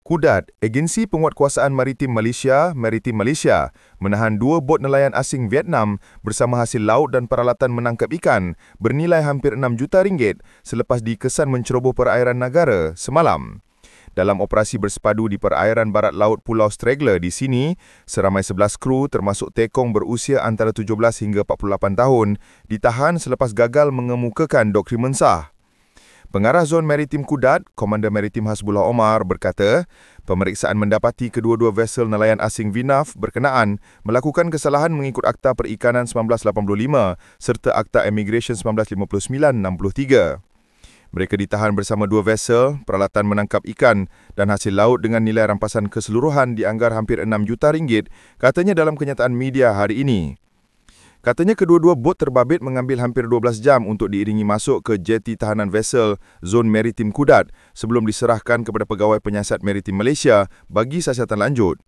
Kudat, Agensi Penguatkuasaan Maritim Malaysia, Maritim Malaysia, menahan 2 bot nelayan asing Vietnam bersama hasil laut dan peralatan menangkap ikan bernilai hampir 6 juta ringgit selepas dikesan menceroboh perairan negara semalam. Dalam operasi bersepadu di perairan barat laut Pulau Straggler di sini, seramai 11 kru termasuk tekong berusia antara 17 hingga 48 tahun ditahan selepas gagal mengemukakan dokumen sah. Pengarah Zon Maritim Kudat, Komander Maritim Hasbullah Omar berkata, pemeriksaan mendapati kedua-dua vesel nelayan asing VINAF berkenaan melakukan kesalahan mengikut Akta Perikanan 1985 serta Akta Immigration 1959-63. Mereka ditahan bersama 2 vesel, peralatan menangkap ikan dan hasil laut dengan nilai rampasan keseluruhan dianggar hampir 6 juta ringgit, katanya dalam kenyataan media hari ini. Katanya kedua-dua bot terbabit mengambil hampir 12 jam untuk diiringi masuk ke jeti tahanan vesel Zon Maritim Kudat sebelum diserahkan kepada Pegawai Penyiasat Maritim Malaysia bagi siasatan lanjut.